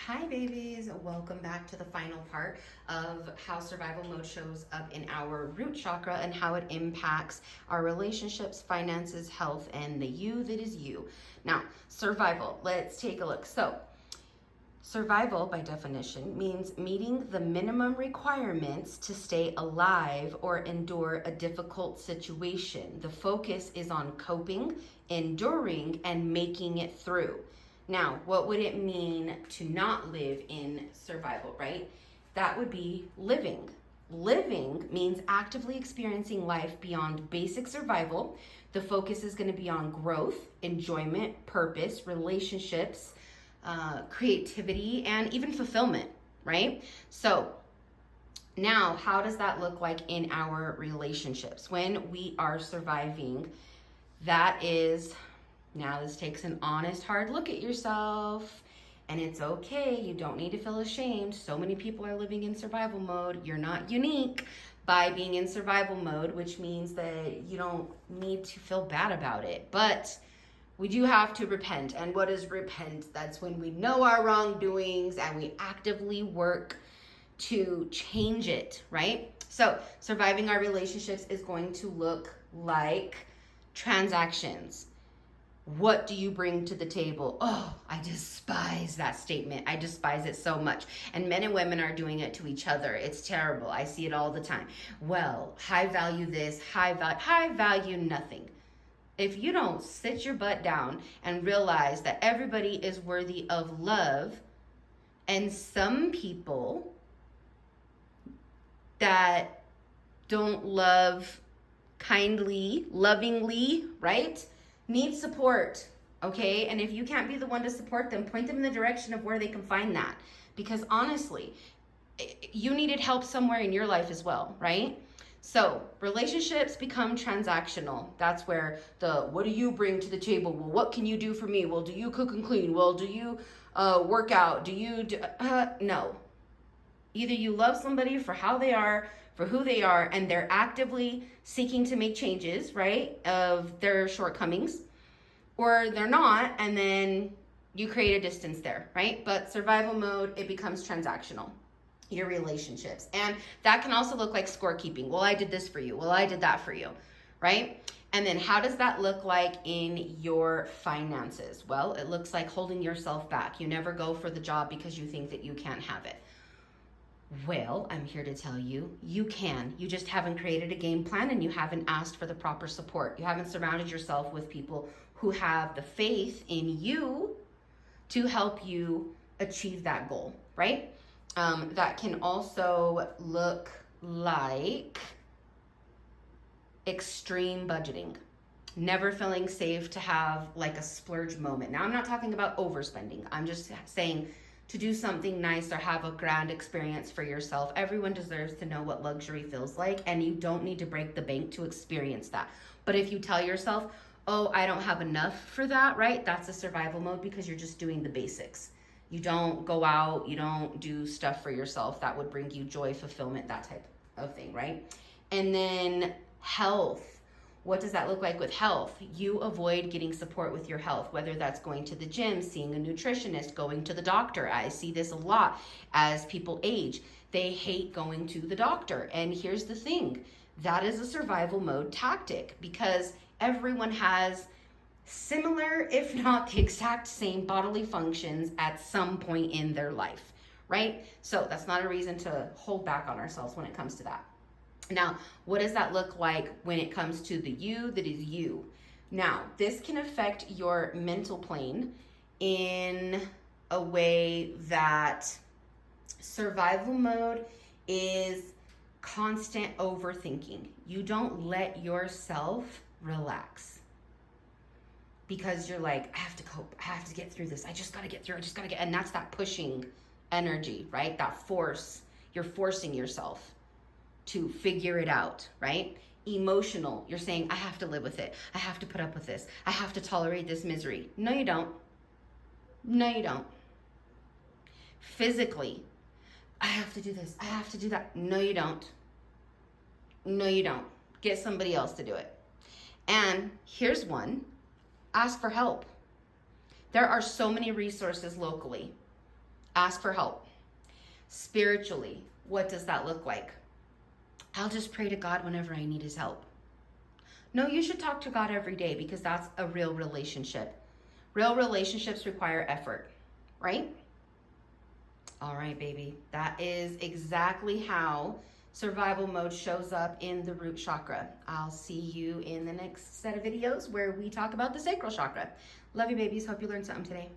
Hi babies, welcome back to the final part of how survival mode shows up in our root chakra and how it impacts our relationships, finances, health, and the you that is you. Now, survival, let's take a look. So, survival by definition means meeting the minimum requirements to stay alive or endure a difficult situation. The focus is on coping, enduring, and making it through. Now, what would it mean to not live in survival, right? That would be living. Living means actively experiencing life beyond basic survival. The focus is going to be on growth, enjoyment, purpose, relationships, creativity, and even fulfillment, right? So now, how does that look like in our relationships? When we are surviving, that is... Now this takes an honest, hard look at yourself, and it's okay. You don't need to feel ashamed. So many people are living in survival mode. You're not unique by being in survival mode, which means that you don't need to feel bad about it. But we do have to repent. And what is repent? That's when we know our wrongdoings and we actively work to change it, right? So surviving our relationships is going to look like transactions. What do you bring to the table? Oh, I despise that statement. I despise it so much. And men and women are doing it to each other. It's terrible. I see it all the time. Well, high value this, high value nothing. If you don't sit your butt down and realize that everybody is worthy of love, and some people that don't love kindly, lovingly, right? Need support, okay? And if you can't be the one to support them, point them in the direction of where they can find that. Because honestly, you needed help somewhere in your life as well, right? So relationships become transactional. That's where what do you bring to the table? Well, what can you do for me? Well, do you cook and clean? Well, do you work out? No. Either you love somebody for how they are, for who they are, and they're actively seeking to make changes, right, of their shortcomings, or they're not, and then you create a distance there, right? But survival mode, it becomes transactional, your relationships. And that can also look like scorekeeping. Well, I did this for you. Well, I did that for you, right? And then how does that look like in your finances? Well, it looks like holding yourself back. You never go for the job because you think that you can't have it. Well, I'm here to tell you, you can. You just haven't created a game plan and you haven't asked for the proper support. You haven't surrounded yourself with people who have the faith in you to help you achieve that goal, right? That can also look like extreme budgeting. Never feeling safe to have like a splurge moment. Now, I'm not talking about overspending. I'm just saying to do something nice or have a grand experience for yourself. Everyone deserves to know what luxury feels like, and you don't need to break the bank to experience that. But if you tell yourself, oh, I don't have enough for that, right? That's a survival mode because you're just doing the basics. You don't go out, you don't do stuff for yourself that would bring you joy, fulfillment, that type of thing, right? And then health. What does that look like with health? You avoid getting support with your health, whether that's going to the gym, seeing a nutritionist, going to the doctor. I see this a lot as people age. They hate going to the doctor. And here's the thing, that is a survival mode tactic because everyone has similar, if not the exact same bodily functions at some point in their life, right? So that's not a reason to hold back on ourselves when it comes to that. Now, what does that look like when it comes to the you that is you? Now, this can affect your mental plane in a way that survival mode is constant overthinking. You don't let yourself relax because you're like, I have to cope. I have to get through this. I just got to get through. And that's that pushing energy, right? That force. You're forcing yourself to figure it out, right? Emotional, you're saying, I have to live with it. I have to put up with this. I have to tolerate this misery. No, you don't. No, you don't. Physically, I have to do this. I have to do that. No, you don't. No, you don't. Get somebody else to do it. And here's one, ask for help. There are so many resources locally. Ask for help. Spiritually, what does that look like? I'll just pray to God whenever I need his help. No, you should talk to God every day because that's a real relationship. Real relationships require effort, right? All right, baby. That is exactly how survival mode shows up in the root chakra. I'll see you in the next set of videos where we talk about the sacral chakra. Love you, babies. Hope you learned something today.